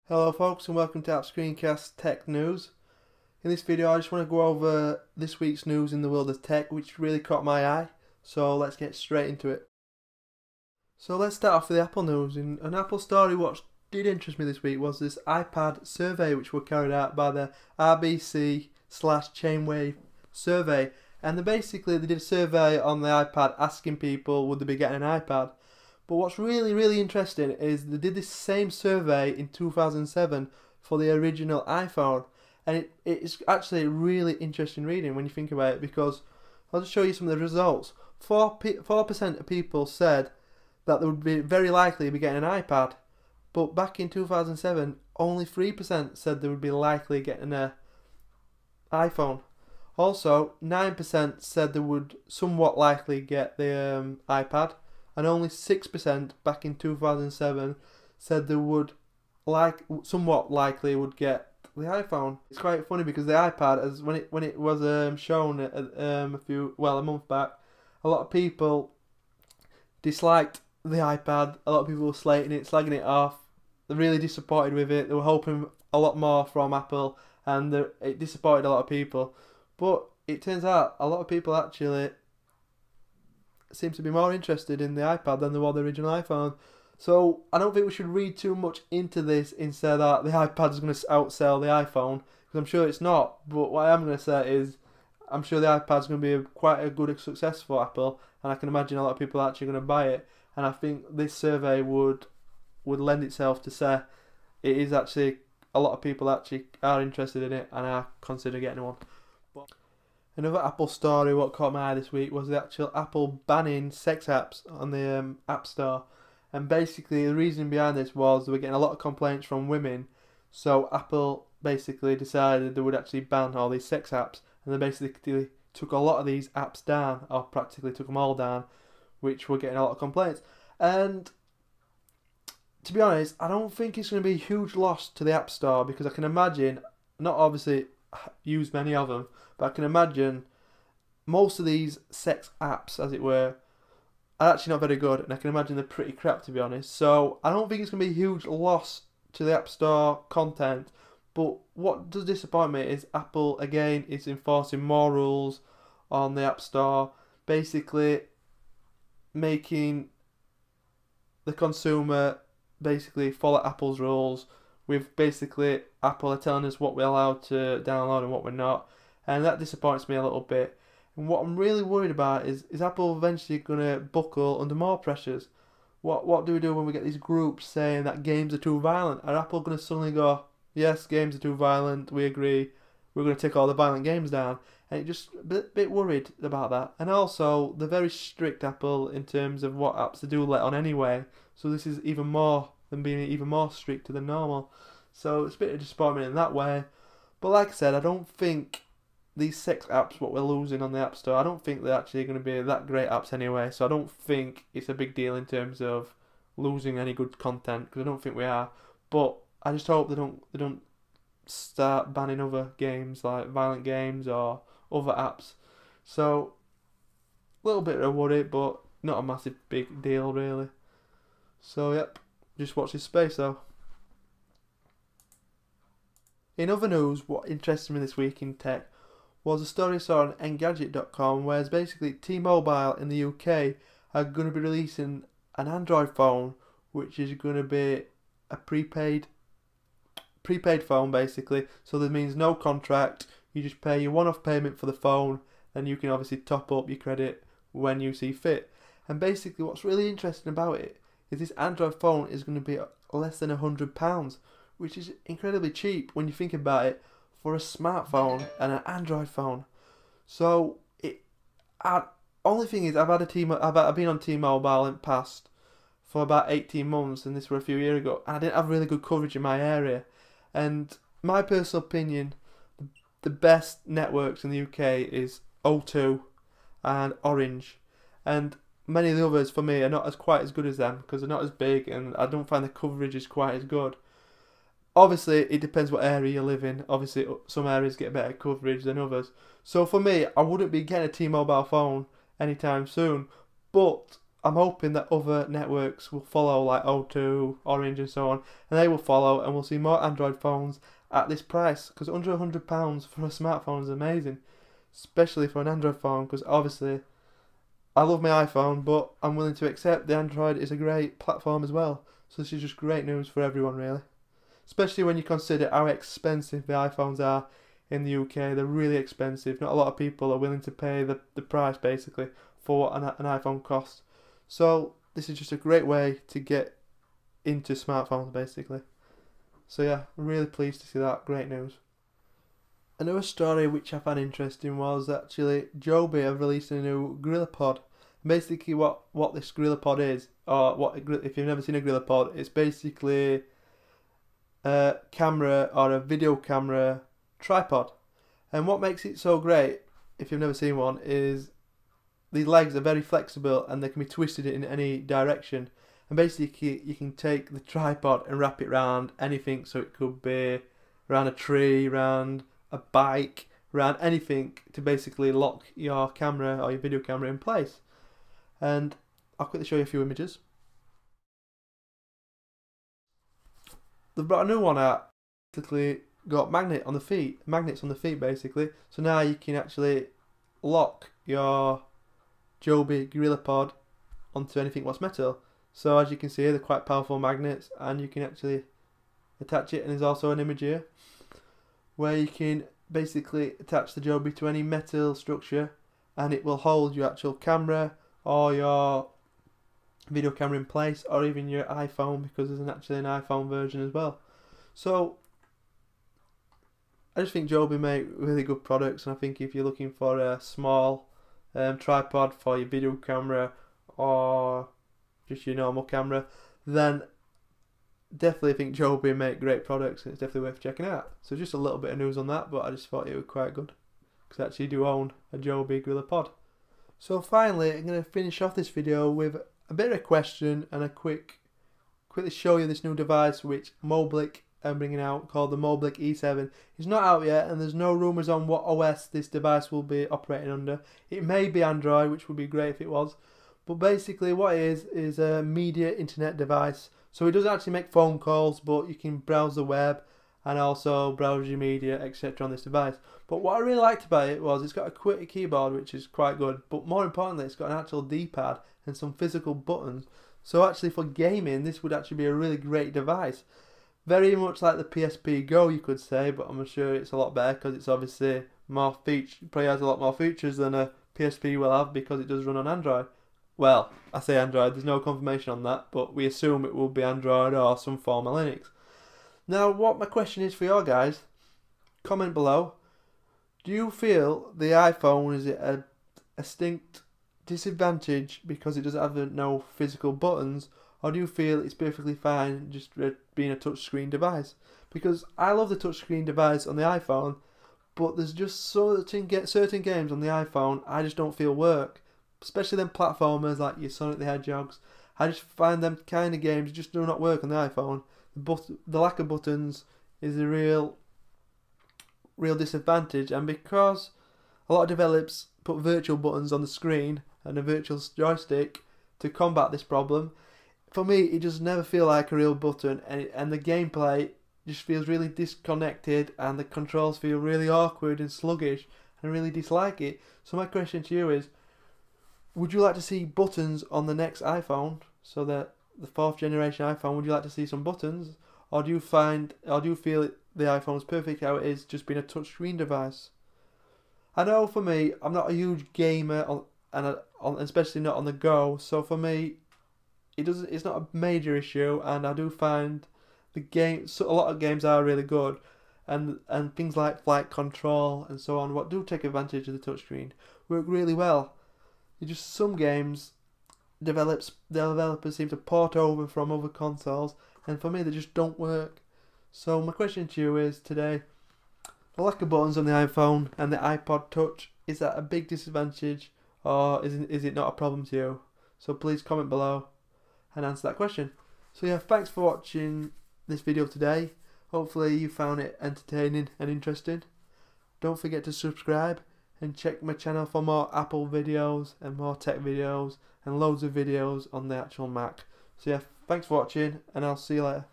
Hello folks and welcome to appSCREENCAST Tech News. In this video I just want to go over this week's news in the world of tech which really caught my eye, so let's get straight into it. So let's start off with the Apple news. In an Apple story what did interest me this week was this iPad survey which was carried out by the RBC/Chainwave survey, and they did a survey on the iPad asking people would they be getting an iPad. But what's really interesting is they did this same survey in 2007 for the original iPhone, and it's actually really interesting reading when you think about it, because I'll just show you some of the results. 4% of people said that they would be very likely to be getting an iPad, but back in 2007 only 3% said they would be likely getting an iPhone. Also 9% said they would somewhat likely get the iPad, and only 6% back in 2007 said they would somewhat likely would get the iPhone. It's quite funny because the iPad, as when it was shown a month back, a lot of people disliked the iPad. A lot of people were slating it, slagging it off. They're really disappointed with it. They were hoping a lot more from Apple, and it disappointed a lot of people. But it turns out a lot of people actually seem to be more interested in the iPad than they were the original iPhone. So I don't think we should read too much into this and say that the iPad is going to outsell the iPhone, because I'm sure it's not. But what I am going to say is I'm sure the iPad is going to be quite a good success for Apple, and I can imagine a lot of people are actually going to buy it. And I think this survey would lend itself to say it is actually a lot of people actually are interested in it and are considering getting one. Another Apple story what caught my eye this week was the actual Apple banning sex apps on the App Store. And basically the reason behind this was they were getting a lot of complaints from women, so Apple basically decided they would actually ban all these sex apps, and they basically took a lot of these apps down, or practically took them all down, which were getting a lot of complaints. And to be honest, I don't think it's going to be a huge loss to the App Store, because I can imagine, not obviously use many of them, but I can imagine most of these sex apps, as it were, are actually not very good, and I can imagine they're pretty crap, to be honest. So I don't think it's going to be a huge loss to the App Store content. But what does disappoint me is Apple again is enforcing more rules on the App Store, basically making the consumer basically follow Apple's rules, with basically Apple are telling us what we're allowed to download and what we're not, and that disappoints me a little bit. And what I'm really worried about is Apple eventually going to buckle under more pressures? What do we do when we get these groups saying that games are too violent? Are Apple going to suddenly go, yes, games are too violent, we agree, we're going to take all the violent games down? And it just a bit worried about that. And also, they're very strict, Apple, in terms of what apps they do let on anyway, so this is even more than being even more stricter than normal. So it's a bit of disappointment in that way. But like I said, I don't think these sex apps what we're losing on the App Store, I don't think they're actually going to be that great apps anyway, so I don't think it's a big deal in terms of losing any good content, because I don't think we are. But I just hope they don't start banning other games, like violent games or other apps. So a little bit of a worry, but not a massive big deal really. So yep, just watch this space though. In other news, what interested me this week in tech was a story I saw on Engadget.com, where it's basically T-Mobile in the UK are going to be releasing an Android phone, which is going to be a prepaid phone basically. So that means no contract, you just pay your one-off payment for the phone, and you can obviously top up your credit when you see fit. And basically what's really interesting about it is this Android phone is going to be less than £100, which is incredibly cheap when you think about it, for a smartphone and an Android phone. So only thing is, I've been on T-Mobile in the past for about 18 months, and this were a few years ago, and I didn't have really good coverage in my area. And my personal opinion, the best networks in the UK is O2 and Orange, and many of the others for me are not quite as good as them, because they're not as big, and I don't find the coverage is quite as good. Obviously, it depends what area you live in. Obviously, some areas get better coverage than others. So for me, I wouldn't be getting a T-Mobile phone anytime soon. But I'm hoping that other networks will follow, like O2, Orange and so on, and they will follow, and we'll see more Android phones at this price, because under £100 for a smartphone is amazing, especially for an Android phone, because obviously I love my iPhone, but I'm willing to accept the Android is a great platform as well. So this is just great news for everyone, really. Especially when you consider how expensive the iPhones are in the UK. They're really expensive. Not a lot of people are willing to pay the price, basically, for what an iPhone costs. So this is just a great way to get into smartphones, basically. So yeah, I'm really pleased to see that. Great news. Another story which I found interesting was actually Joby have released a new GorillaPod. Basically what this GorillaPod is, or if you've never seen a GorillaPod, it's basically a camera or a video camera tripod. And what makes it so great, if you've never seen one, is the legs are very flexible and they can be twisted in any direction. And basically you can take the tripod and wrap it around anything, so it could be around a tree, around a bike, around anything, to basically lock your camera or your video camera in place. And I'll quickly show you a few images. They've brought a new one out. Basically got magnets on the feet basically. So now you can actually lock your Joby GorillaPod onto anything what's metal. So as you can see, they're quite powerful magnets, and you can actually attach it. And there's also an image here where you can basically attach the Joby to any metal structure, and it will hold your actual camera or your video camera in place, or even your iPhone, because there's actually an iPhone version as well. So I just think Joby make really good products, and I think if you're looking for a small tripod for your video camera or just your normal camera, then definitely think Joby make great products, and it's definitely worth checking out. So just a little bit of news on that, but I just thought it was quite good, because I actually do own a Joby GorillaPod. So finally, I'm going to finish off this video with a bit of a question and a quickly show you this new device which mobille are bringing out, called the mobille E7. It's not out yet, and there's no rumours on what OS this device will be operating under. It may be Android, which would be great if it was. But basically what it is a media internet device. So it doesn't actually make phone calls, but you can browse the web and also browse your media, etc. on this device. But what I really liked about it was it's got a QWERTY keyboard, which is quite good. But more importantly, it's got an actual D-pad and some physical buttons. So actually for gaming, this would actually be a really great device. Very much like the PSP Go, you could say, but I'm sure it's a lot better, because it's obviously more probably has a lot more features than a PSP will have, because it does run on Android. Well, I say Android, there's no confirmation on that, but we assume it will be Android or some form of Linux. Now, what my question is for you guys, comment below. Do you feel the iPhone is a distinct disadvantage because it doesn't have no physical buttons, or do you feel it's perfectly fine just being a touchscreen device? Because I love the touchscreen device on the iPhone, but there's just certain games on the iPhone I just don't feel work. Especially them platformers like your Sonic the Hedgehogs. I just find them kind of games just do not work on the iPhone. The lack of buttons is a real disadvantage, and because a lot of developers put virtual buttons on the screen and a virtual joystick to combat this problem, for me it just never feel like a real button, and the gameplay just feels really disconnected, and the controls feel really awkward and sluggish, and really dislike it. So my question to you is, would you like to see buttons on the next iPhone? So that the 4th generation iPhone, would you like to see some buttons? Or do you feel the iPhone is perfect how it is, just being a touchscreen device? I know for me, I'm not a huge gamer, especially not on the go. So for me, it's not a major issue, and I do find a lot of games are really good, and things like flight control and so on, what do take advantage of the touchscreen, work really well. It's just some games developers seem to port over from other consoles, and for me they just don't work. So my question to you is today, the lack of buttons on the iPhone and the iPod Touch, is that a big disadvantage, or is it not a problem to you? So please comment below and answer that question. So yeah, thanks for watching this video today. Hopefully you found it entertaining and interesting. Don't forget to subscribe, and check my channel for more Apple videos and more tech videos and loads of videos on the actual Mac. So yeah, thanks for watching, and I'll see you later.